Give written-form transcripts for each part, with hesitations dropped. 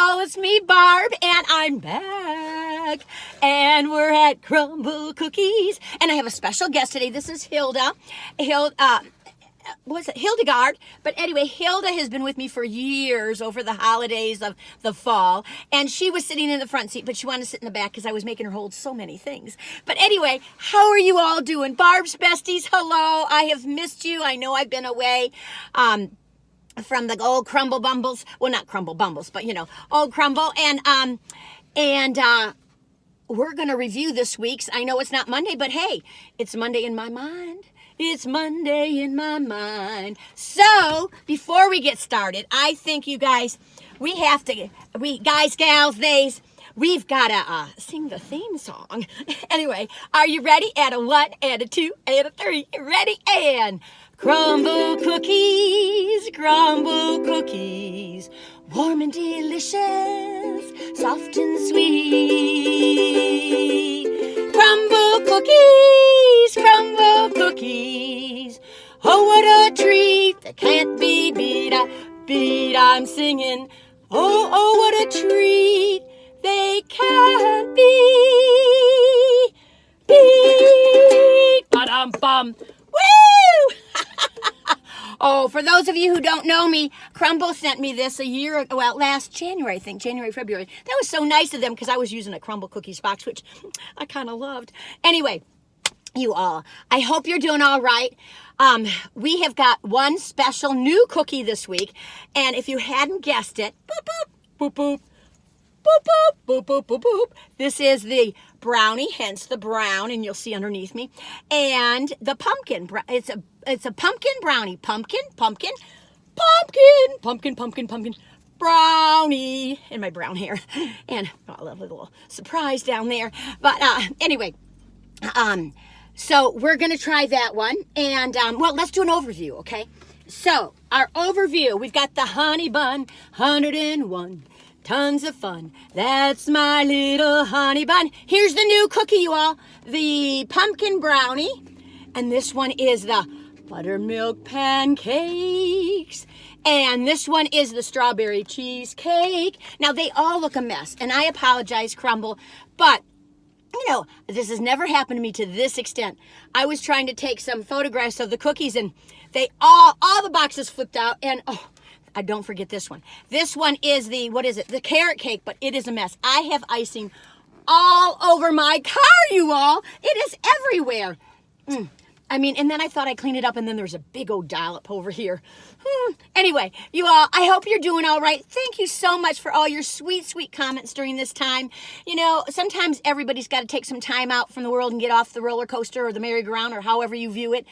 y'all, it's me, Barb, and I'm back. And we're at Crumbl Cookies. And I have a special guest today. This is Hildegard. But anyway, Hilda has been with me for years over the holidays of the fall. And she was sitting in the front seat, but she wanted to sit in the back because I was making her hold so many things. But anyway, how are you all doing? Barb's besties, hello. I have missed you. I know I've been away. From the old Crumbl Bumbles, well, not Crumbl Bumbles, but old Crumbl, and we're gonna review this week's. I know it's not Monday, but hey, it's Monday in my mind. It's Monday in my mind. So before we get started, I think you guys, guys, gals, theys, we've gotta sing the theme song. Anyway, are you ready? Add a 1, add a 2, add a 3. Ready? And Crumbl Cookies, Crumbl Cookies, warm and delicious, soft and sweet. Crumbl Cookies, Crumbl Cookies, oh what a treat that can't be beat. I'm singing, oh what a treat they can't be beat. Ba-dum-bum. Woo! Oh, for those of you who don't know me, Crumbl sent me this last January, I think, February. That was so nice of them because I was using a Crumbl Cookies box, which I kind of loved. Anyway, you all, I hope you're doing all right. We have got one special new cookie this week, and if you hadn't guessed it, boop, boop, boop, boop. Boop, boop, boop, boop, boop, boop. This is the brownie, hence the brown, and you'll see underneath me. And the pumpkin. It's a pumpkin brownie. Pumpkin brownie. In my brown hair. And a little surprise down there. But anyway, so we're going to try that one. And, well, let's do an overview, okay? So, our overview, we've got the honey bun, 101. Tons of fun. That's my little honey bun. Here's the new cookie, you all. The pumpkin brownie. And this one is the buttermilk pancakes. And this one is the strawberry cheesecake. Now, they all look a mess. And I apologize, Crumbl. But, this has never happened to me to this extent. I was trying to take some photographs of the cookies. And they all the boxes flipped out. And, don't forget this one. This one is the carrot cake, but it is a mess. I have icing all over my car, you all. It is everywhere. And then I thought I'd clean it up, and then there's a big old dollop over here. Anyway, you all, I hope you're doing all right. Thank you so much for all your sweet, sweet comments during this time. Sometimes everybody's got to take some time out from the world and get off the roller coaster or the merry-go-round or however you view it.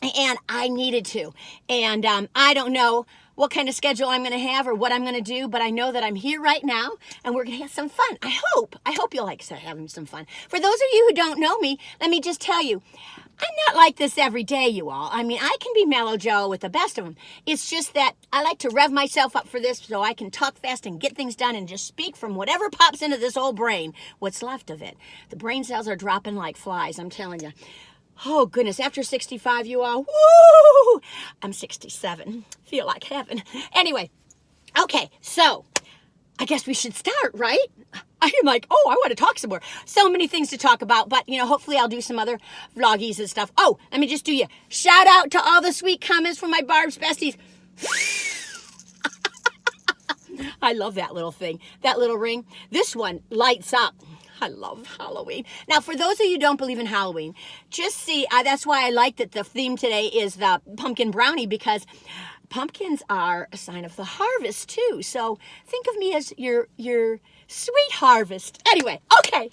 And I needed to. And I don't know what kind of schedule I'm going to have or what I'm going to do, but I know that I'm here right now and we're going to have some fun. I hope you'll like having some fun. For those of you who don't know me, let me just tell you, I'm not like this every day, you all. I can be mellow Joe with the best of them. It's just that I like to rev myself up for this so I can talk fast and get things done and just speak from whatever pops into this old brain, what's left of it. The brain cells are dropping like flies, I'm telling you. Oh, goodness, after 65, you all, woo! I'm 67. Feel like heaven. Anyway, okay, so I guess we should start, right? I'm like, I want to talk some more. So many things to talk about, but, hopefully I'll do some other vloggies and stuff. Oh, let me just do you. Shout out to all the sweet comments from my Barb's besties. I love that little thing, that little ring. This one lights up. I love Halloween. Now, for those of you who don't believe in Halloween, just see, that's why I like that the theme today is the pumpkin brownie, because pumpkins are a sign of the harvest, too. So think of me as your sweet harvest. Anyway, okay.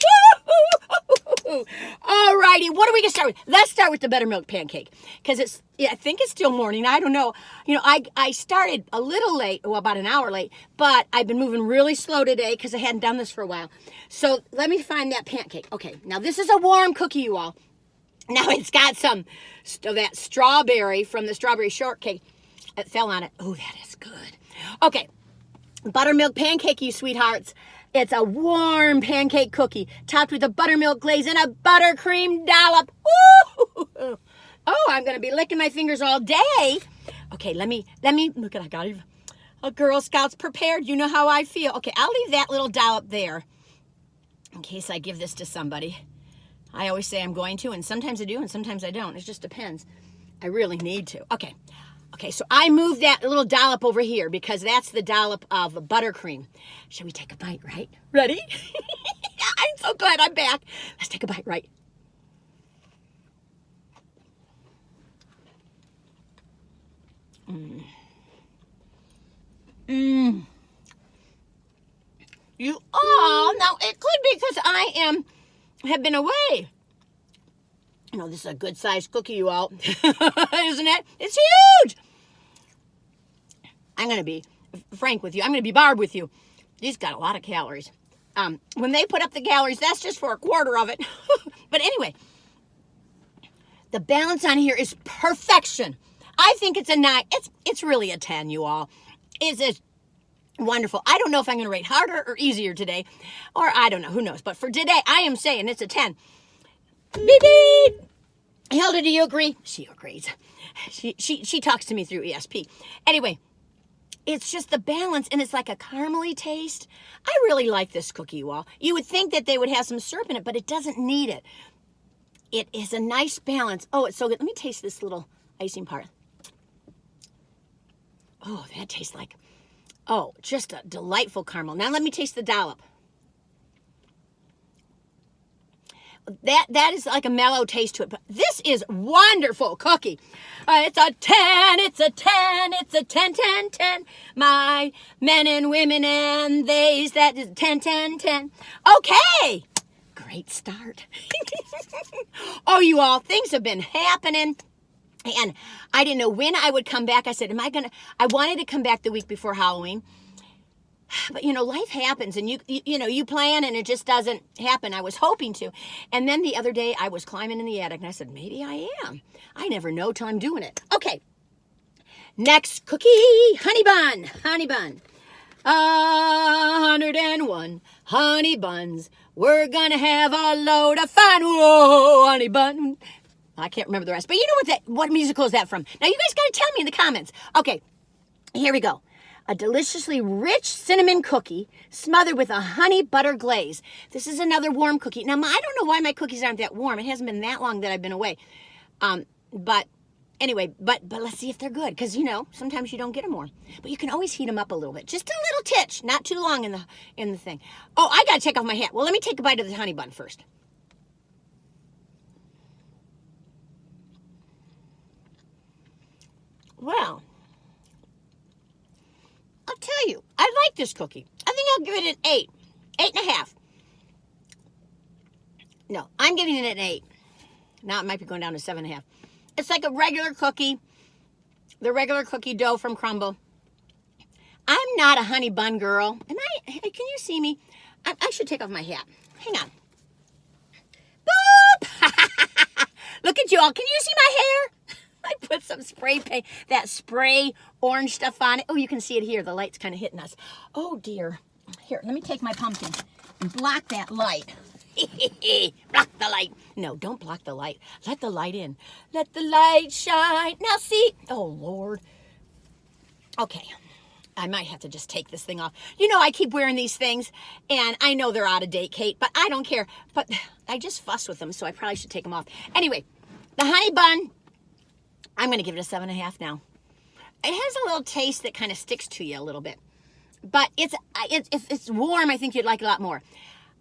All righty, what are we going to start with? Let's start with the buttermilk pancake, because I think it's still morning. I don't know. I started a little late, about an hour late, but I've been moving really slow today because I hadn't done this for a while. So let me find that pancake. Okay, now this is a warm cookie, you all. Now it's got some of that strawberry from the strawberry shortcake. It fell on it. Oh, that is good. Okay, buttermilk pancake, you sweethearts. It's a warm pancake cookie topped with a buttermilk glaze and a buttercream dollop. Ooh. Oh, I'm going to be licking my fingers all day. Okay, let me look at, A Girl Scout's prepared. You know how I feel. Okay, I'll leave that little dollop there in case I give this to somebody. I always say I'm going to, and sometimes I do, and sometimes I don't. It just depends. I really need to. Okay. Okay, so I moved that little dollop over here because that's the dollop of buttercream. Shall we take a bite, right? Ready? I'm so glad I'm back. Let's take a bite, right? Now it could be because I have been away. You know, this is a good sized cookie, you all. Isn't it? It's huge. I'm going to be frank with you. I'm going to be barbed with you. These got a lot of calories. When they put up the calories, that's just for a quarter of it. But anyway, the balance on here is perfection. I think it's a 9. It's really a 10, you all. It's wonderful. I don't know if I'm going to rate harder or easier today, or I don't know. Who knows? But for today, I am saying it's a 10. Beep, beep. Hilda, do you agree? She agrees. She talks to me through ESP. Anyway, it's just the balance, and it's like a caramely taste. I really like this cookie, you all. You would think that they would have some syrup in it, but it doesn't need it. It is a nice balance. Oh, it's so good. Let me taste this little icing part. Oh, that tastes like, oh, just a delightful caramel. Now let me taste the dollop. That is like a mellow taste to it. But this is wonderful cookie. It's a 10, it's a 10, it's a 10, 10, 10. My men and women and theys, that is 10, 10, 10. Okay. Great start. Oh, you all, things have been happening. And I didn't know when I would come back. I said, I wanted to come back the week before Halloween. But, you know, life happens, and you plan, and it just doesn't happen. I was hoping to. And then the other day, I was climbing in the attic, and I said, maybe I am. I never know till I'm doing it. Okay. Next cookie, honey bun. Honey bun. 101 honey buns. We're going to have a load of fun. Whoa, honey bun. I can't remember the rest. But you know what musical is that from? Now, you guys got to tell me in the comments. Okay, here we go. A deliciously rich cinnamon cookie smothered with a honey butter glaze. This is another warm cookie. Now, I don't know why my cookies aren't that warm. It hasn't been that long that I've been away. But anyway, but let's see if they're good. Because, you know, sometimes you don't get them warm. But you can always heat them up a little bit. Just a little titch. Not too long in the thing. Oh, I got to take off my hat. Well, let me take a bite of the honey bun first. Well, I'll tell you, I like this cookie. I think I'll give it an 8. 8.5. No, I'm giving it an 8. Now it might be going down to 7.5. It's like a regular cookie. The regular cookie dough from Crumbl. I'm not a honey bun girl. Can you see me? I should take off my hat. Hang on. Boop! Look at you all. Can you see my hair? I put some spray paint, that spray orange stuff on it. Oh, you can see it here. The light's kind of hitting us. Oh, dear. Here, let me take my pumpkin and block that light. Block the light. No, don't block the light. Let the light in. Let the light shine. Now, see. Oh, Lord. Okay. I might have to just take this thing off. You know, I keep wearing these things, and I know they're out of date, Kate, but I don't care. But I just fuss with them, so I probably should take them off. Anyway, the honey bun, I'm going to give it a 7.5 now. It has a little taste that kind of sticks to you a little bit. But if it's warm, I think you'd like it a lot more.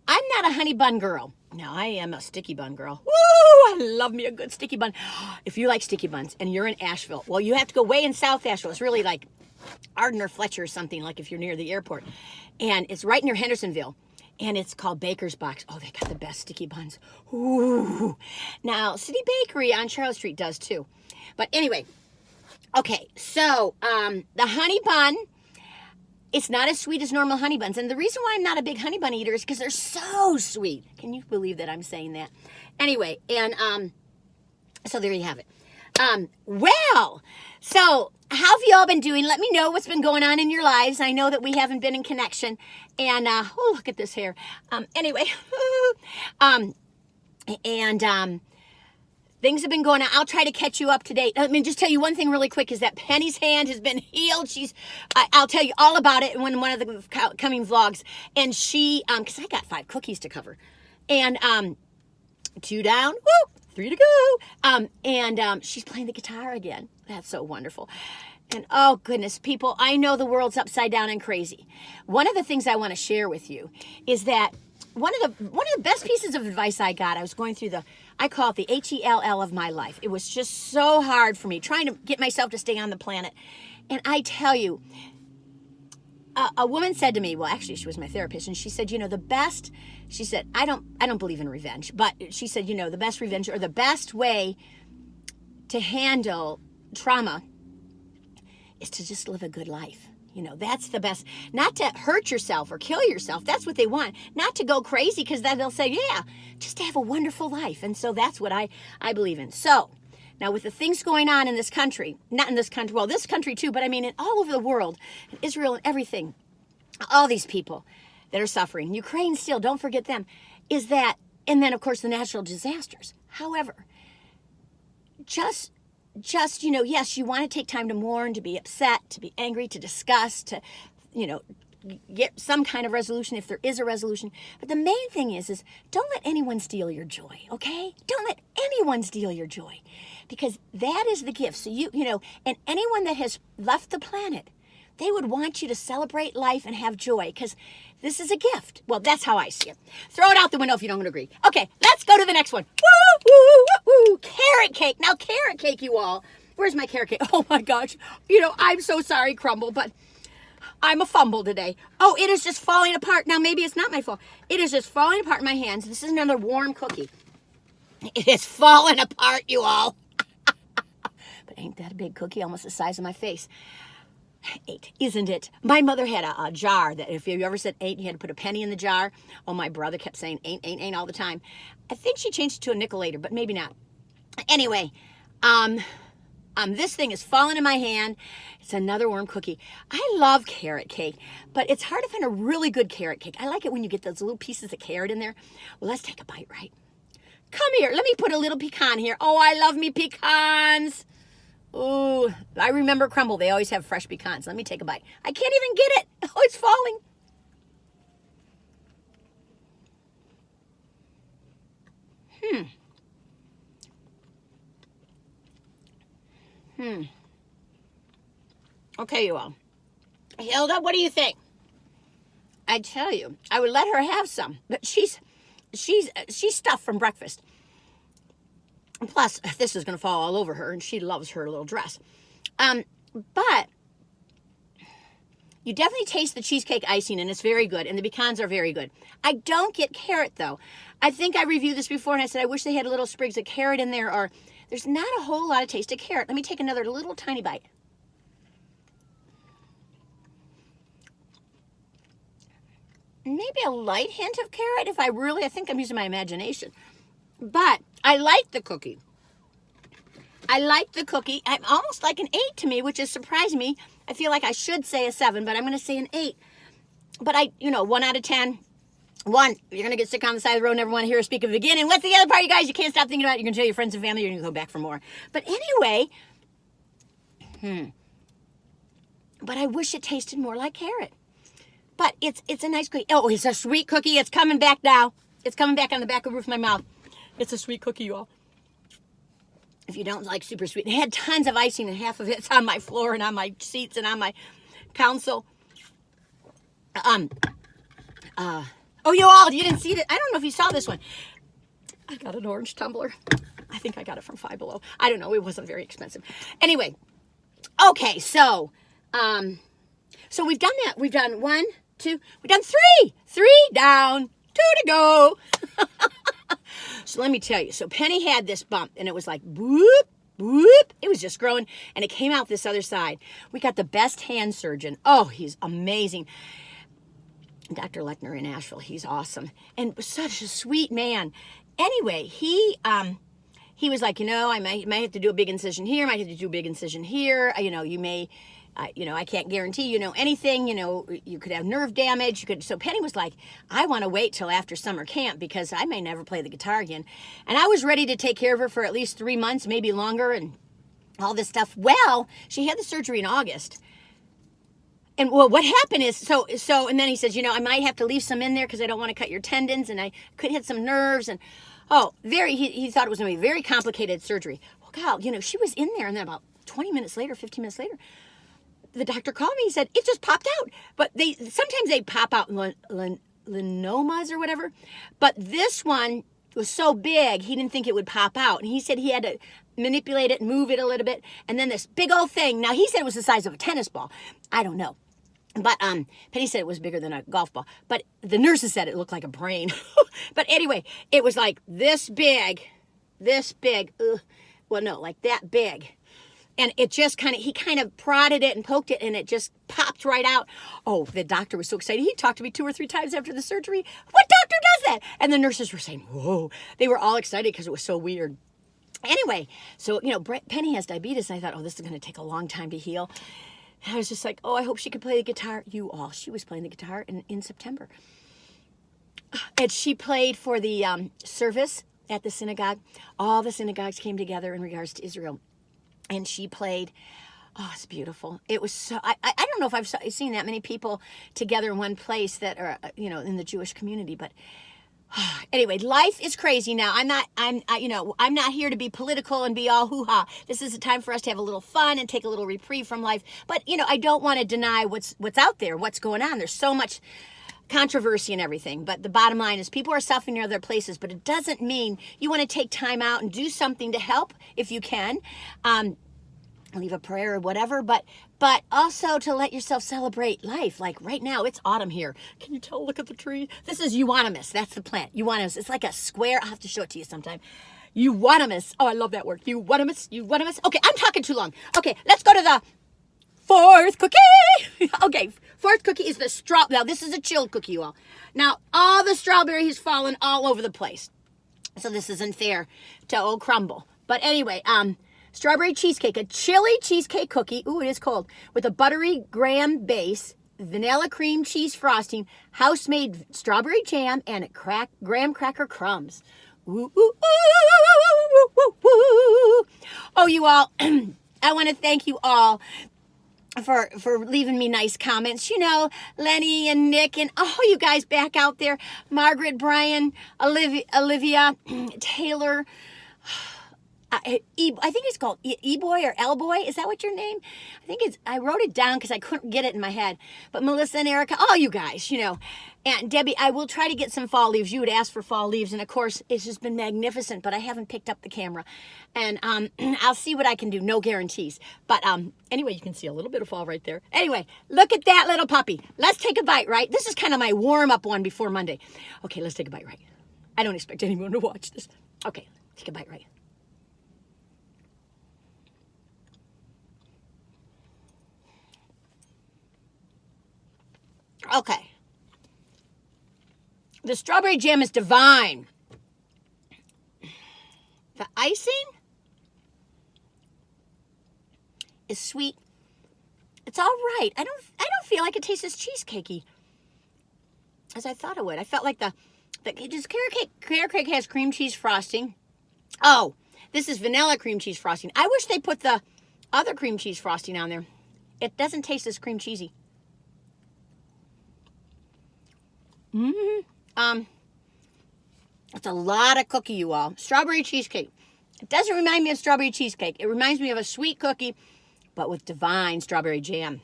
I'm not a honey bun girl. No, I am a sticky bun girl. Woo! I love me a good sticky bun. If you like sticky buns and you're in Asheville, well, you have to go way in South Asheville. It's really like Arden or Fletcher or something, like if you're near the airport. And it's right near Hendersonville. And it's called Baker's Box. Oh, they got the best sticky buns. Ooh. Now, City Bakery on Charlotte Street does too. But anyway, okay, so the honey bun, it's not as sweet as normal honey buns. And the reason why I'm not a big honey bun eater is because they're so sweet. Can you believe that I'm saying that? Anyway, and so there you have it. Well, so how have you all been doing? Let me know what's been going on in your lives. I know that we haven't been in connection. And, oh, look at this hair. Anyway, things have been going on. I'll try to catch you up to date. Let me just tell you one thing really quick is that Penny's hand has been healed. I'll tell you all about it in one of the coming vlogs. And she, because I got 5 cookies to cover. And 2 down, woo, 3 to go. And she's playing the guitar again. That's so wonderful. And oh goodness, people, I know the world's upside down and crazy. One of the things I want to share with you is that one of the best pieces of advice I got, I was going through I call it the HELL of my life. It was just so hard for me trying to get myself to stay on the planet. And I tell you, a woman said to me, well, actually she was my therapist, and she said, she said, I don't believe in revenge, but she said, the best revenge or the best way to handle trauma is to just live a good life. That's the best. Not to hurt yourself or kill yourself. That's what they want. Not to go crazy, because then they'll say, yeah, just to have a wonderful life. And so that's what I believe in. So now with the things going on in this country, not in this country, well, this country too, but I mean all over the world, in Israel and everything, all these people that are suffering, Ukraine still, don't forget them, is that, and then of course the natural disasters. However, just yes, you want to take time to mourn, to be upset, to be angry, to discuss, to, get some kind of resolution if there is a resolution. But the main thing is don't let anyone steal your joy, okay? Don't let anyone steal your joy, because that is the gift. So and anyone that has left the planet, they would want you to celebrate life and have joy, because this is a gift. Well, that's how I see it. Throw it out the window if you don't agree. Okay, let's go to the next one. Woo, woo, woo, woo. Carrot cake. Now, carrot cake, you all. Where's my carrot cake? Oh, my gosh. I'm so sorry, Crumbl, but I'm a fumble today. Oh, it is just falling apart. Now, maybe it's not my fault. It is just falling apart in my hands. This is another warm cookie. It is falling apart, you all. But ain't that a big cookie? Almost the size of my face. 8, isn't it? My mother had a jar that if you ever said 8, you had to put a penny in the jar. Oh, my brother kept saying 8, 8, 8 all the time. I think she changed it to a nickel later, but maybe not. Anyway, this thing is falling in my hand. It's another warm cookie. I love carrot cake, but it's hard to find a really good carrot cake. I like it when you get those little pieces of carrot in there. Well, let's take a bite, right? Come here. Let me put a little pecan here. Oh, I love me pecans. Oh, I remember Crumbl. They always have fresh pecans. Let me take a bite. I can't even get it. Oh, it's falling. Okay, you all. Hilda, what do you think? I tell you, I would let her have some, but she's stuffed from breakfast. Plus, this is going to fall all over her, and she loves her little dress. But you definitely taste the cheesecake icing, and it's very good, and the pecans are very good. I don't get carrot, though. I think I reviewed this before, and I said I wish they had little sprigs of carrot in there, or there's not a whole lot of taste of carrot. Let me take another little tiny bite. Maybe a light hint of carrot I think I'm using my imagination. But I like the cookie. I'm almost like an 8 to me, which is surprising me. I feel like I should say a 7, but I'm going to say an 8. But 1 out of 10. 1, you're going to get sick on the side of the road, never want to hear her speak of it again. And what's the other part, you guys? You can't stop thinking about it. You're going to tell your friends and family, you're going to go back for more. But anyway, but I wish it tasted more like carrot. But it's a nice cookie. Oh, it's a sweet cookie. It's coming back now. It's coming back on the back of the roof of my mouth. It's a sweet cookie, you all. If you don't like super sweet. It had tons of icing, and half of it's on my floor and on my seats and on my console. Oh, you all, you didn't see that. I don't know if you saw this one. I got an orange tumbler. I think I got it from Five Below. I don't know. It wasn't very expensive. Anyway, okay, so we've done that. We've done 1, 2, we've done 3. 3 down, 2 to go. So let me tell you. So Penny had this bump, and it was like, whoop, whoop. It was just growing, and it came out this other side. We got the best hand surgeon. Oh, he's amazing. Dr. Lechner in Asheville. He's awesome. And such a sweet man. Anyway, he was like, I might have to do a big incision here. I might have to do a big incision here. You may I can't guarantee, anything, you could have nerve damage. So Penny was like, I want to wait till after summer camp because I may never play the guitar again. And I was ready to take care of her for at least 3 months, maybe longer, and all this stuff. Well, she had the surgery in August. And well, what happened is, so, and then he says, I might have to leave some in there because I don't want to cut your tendons, and I could hit some nerves, and he thought it was going to be a very complicated surgery. Well, God, she was in there, and then about 20 minutes later, 15 minutes later, the doctor called me. He said, it just popped out. But sometimes they pop out linomas or whatever. But this one was so big, he didn't think it would pop out. And he said he had to manipulate it, move it a little bit. And then this big old thing. Now, he said it was the size of a tennis ball. I don't know. But Penny said it was bigger than a golf ball. But the nurses said it looked like a brain. But anyway, it was like this big. Like that big. And it just he kind of prodded it and poked it, and it just popped right out. Oh, the doctor was so excited. He talked to me 2 or 3 times after the surgery. What doctor does that? And the nurses were saying, whoa. They were all excited because it was so weird. Anyway, so, Penny has diabetes, and I thought, oh, this is going to take a long time to heal. And I was just like, oh, I hope she could play the guitar. She was playing the guitar in September. And she played for the service at the synagogue. All the synagogues came together in regards to Israel. And she played. Oh, it's beautiful. It was so, I don't know if I've seen that many people together in one place that are, in the Jewish community, but anyway, life is crazy now. I'm not here to be political and be all hoo-ha. This is a time for us to have a little fun and take a little reprieve from life. But, I don't want to deny what's out there, what's going on. There's so much controversy and everything. But the bottom line is people are suffering in other places, but it doesn't mean you want to take time out and do something to help if you can. Leave a prayer or whatever, but also to let yourself celebrate life. Like right now, it's autumn here. Can you tell? Look at the tree. This is euonymus. That's the plant. Euonymus. It's like a square. I'll have to show it to you sometime. Euonymus. Oh, I love that word. Euonymus. Okay, I'm talking too long. Okay, let's go to the 4th cookie. Okay, 4th cookie is the now this is a chilled cookie, you all. Now, all the strawberry has fallen all over the place. So this isn't fair to old Crumbl. But anyway, strawberry cheesecake, a chili cheesecake cookie. Ooh, it is cold. With a buttery graham base, vanilla cream cheese frosting, house-made strawberry jam, and graham cracker crumbs. Ooh, ooh, ooh, ooh, ooh, ooh. Oh, you all, I want to thank you all for leaving me nice comments. Lenny and Nick and you guys back out there. Margaret, Brian, Olivia, Taylor. I think it's called E-Boy or L-Boy. Is that what your name? I wrote it down because I couldn't get it in my head. But Melissa and Erica, all you guys, And Debbie, I will try to get some fall leaves. You would ask for fall leaves. And of course, it's just been magnificent, but I haven't picked up the camera. And I'll see what I can do. No guarantees. But anyway, you can see a little bit of fall right there. Anyway, look at that little puppy. Let's take a bite, right? This is kind of my warm-up one before Monday. Okay, let's take a bite, right? I don't expect anyone to watch this. Okay, take a bite, right? Okay. The strawberry jam is divine. The icing is sweet. It's all right. I don't feel like it tastes as cheesecakey as I thought it would. I felt like the carrot cake has cream cheese frosting. Oh, this is vanilla cream cheese frosting. I wish they put the other cream cheese frosting on there. It doesn't taste as cream cheesy. It's a lot of cookie, you all. Strawberry cheesecake. It doesn't remind me of strawberry cheesecake. It reminds me of a sweet cookie, but with divine strawberry jam.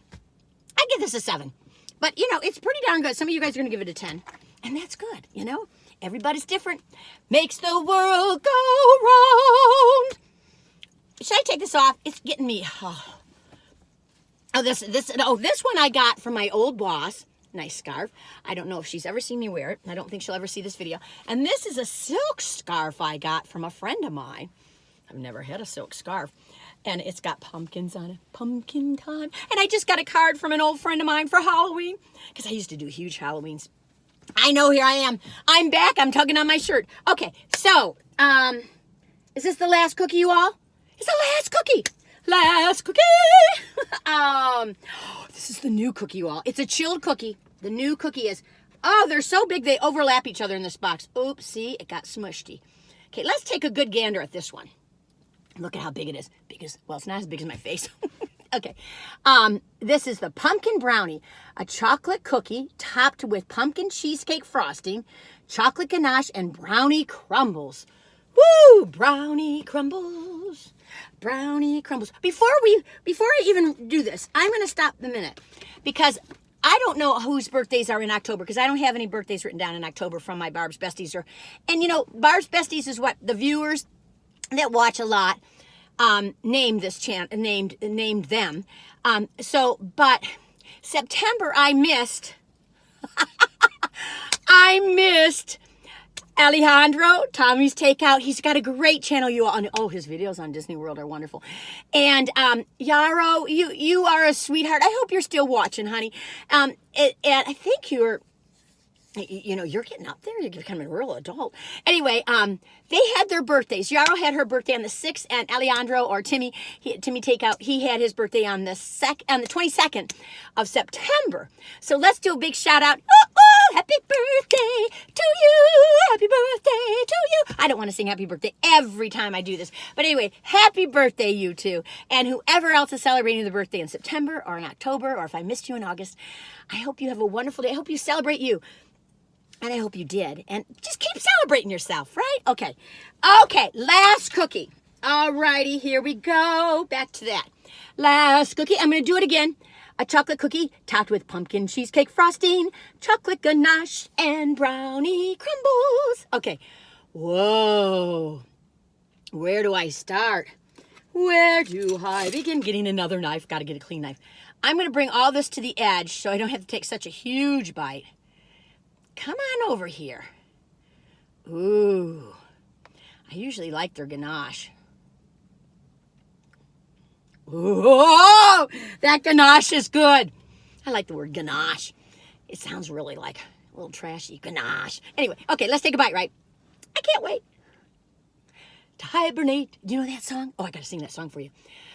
I give this a 7. But, it's pretty darn good. Some of you guys are going to give it a 10. And that's good, Everybody's different. Makes the world go round. Should I take this off? It's getting me. This one I got from my old boss. Nice scarf. I don't know if she's ever seen me wear it. I don't think she'll ever see this video. And this is a silk scarf I got from a friend of mine. I've never had a silk scarf. And it's got pumpkins on it. Pumpkin time. And I just got a card from an old friend of mine for Halloween. Because I used to do huge Halloweens. I know, here I am. I'm back. I'm tugging on my shirt. Okay, so, is this the last cookie, you all? It's the last cookie. Last cookie. This is the new cookie, you all. It's a chilled cookie. The new cookie is, oh, they're so big they overlap each other in this box. Oops, see, it got smushy. Okay, let's take a good gander at this one. Look at how big it is. Well, it's not as big as my face. Okay. This is the pumpkin brownie, a chocolate cookie topped with pumpkin cheesecake frosting, chocolate ganache, and brownie crumbles. Woo! Brownie crumbles. Brownie crumbles. Before I even do this, I'm going to stop a minute because I don't know whose birthdays are in October because I don't have any birthdays written down in October from my Barb's Besties. And you know, Barb's Besties is what the viewers that watch a lot named this channel, named them. But September I missed Alejandro, Tommy's Takeout. He's got a great channel. You all, oh, his videos on Disney World are wonderful. And Yarrow, you are a sweetheart. I hope you're still watching, honey. And I think you're getting up there. You're becoming a real adult. Anyway, they had their birthdays. Yarrow had her birthday on the 6th, and Alejandro, or Timmy Takeout, he had his birthday on the 22nd of September. So let's do a big shout out. Happy birthday to you. Happy birthday to you. I don't want to sing happy birthday every time I do this. But anyway, happy birthday, you two. And whoever else is celebrating their birthday in September or in October, or if I missed you in August, I hope you have a wonderful day. I hope you celebrate you. And I hope you did. And just keep celebrating yourself, right? Okay. Okay, last cookie. All righty, here we go. Back to that. Last cookie. I'm going to do it again. A chocolate cookie topped with pumpkin cheesecake frosting, chocolate ganache, and brownie crumbles. Okay. Whoa. Where do I start? Where do I begin? Getting another knife. Got to get a clean knife. I'm going to bring all this to the edge so I don't have to take such a huge bite. Come on over here. Ooh. I usually like their ganache. Ooh, that ganache is good. I like the word ganache. It sounds really like a little trashy. Ganache. Anyway, okay, let's take a bite, right? I can't wait. To hibernate. Do you know that song? Oh, I got to sing that song for you.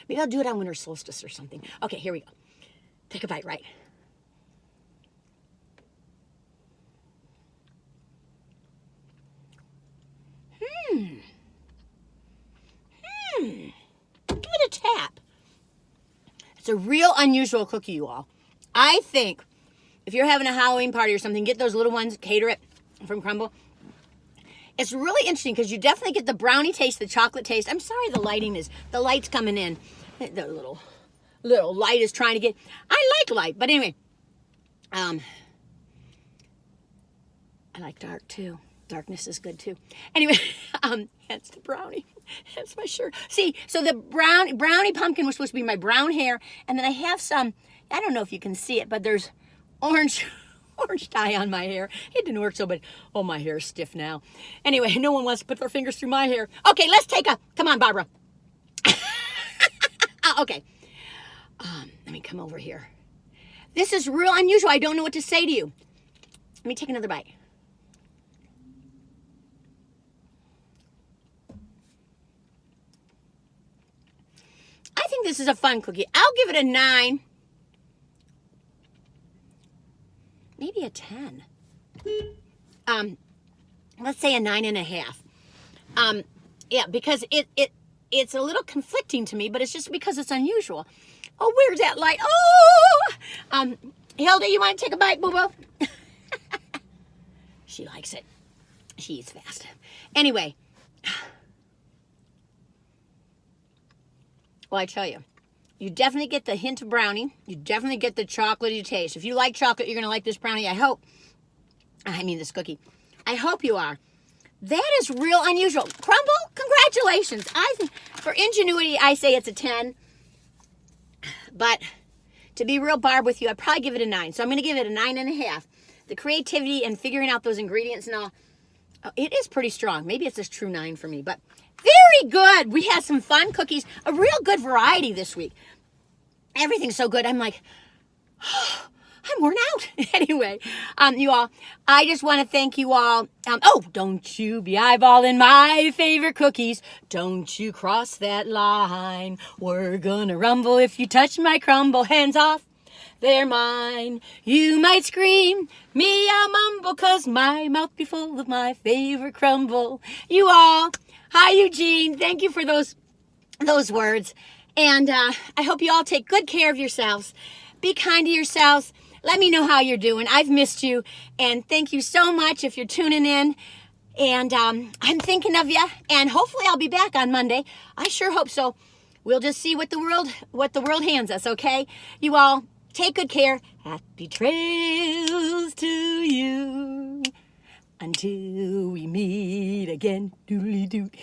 Maybe I'll do it on winter solstice or something. Okay, here we go. Take a bite, right? Give it a tap. It's a real unusual cookie, you all. I think if you're having a Halloween party or something, get those little ones, cater it from Crumbl. It's really interesting because you definitely get the brownie taste, the chocolate taste. I'm sorry the light's coming in. The little light is trying to get, I like light, but anyway. I like dark too. Darkness is good too. Anyway, hence the brownie. That's my shirt. See, so the brownie pumpkin was supposed to be my brown hair, and then I have some, I don't know if you can see it, but there's orange dye on my hair. It didn't work so, but oh, my hair is stiff now. Anyway, no one wants to put their fingers through my hair. Okay, let's take a, come on, Barbara. Okay. Let me come over here. This is real unusual. I don't know what to say to you. Let me take another bite. I think this is a fun cookie. I'll give it a 9. Maybe a 10. Let's say a 9.5. Yeah, because it's a little conflicting to me, but it's just because it's unusual. Oh, where's that light? Oh! Hilda, you want to take a bite, boo-boo? She likes it. She eats fast. Anyway. Well, I tell you, you definitely get the hint of brownie. You definitely get the chocolatey taste. If you like chocolate, you're going to like this brownie. This cookie. I hope you are. That is real unusual. Crumbl, congratulations. I think for ingenuity, I say it's a 10. But to be real Barb with you, I'd probably give it a 9. So I'm going to give it a 9.5. The creativity and figuring out those ingredients and all, it is pretty strong. Maybe it's a true 9 for me, but very good. We had some fun cookies. A real good variety this week. Everything's so good. I'm like, I'm worn out. Anyway, you all, I just want to thank you all. Oh, don't you be eyeballing my favorite cookies. Don't you cross that line. We're gonna rumble if you touch my crumble. Hands off, they're mine. You might scream, me a mumble, 'cause my mouth be full of my favorite crumble. You all, hi Eugene, thank you for those words. And I hope you all take good care of yourselves. Be kind to yourselves. Let me know how you're doing. I've missed you. And thank you so much if you're tuning in. And I'm thinking of you. And hopefully I'll be back on Monday. I sure hope so. We'll just see what the world hands us, okay? You all take good care. Happy trails to you. Until we meet again. Doodly doot.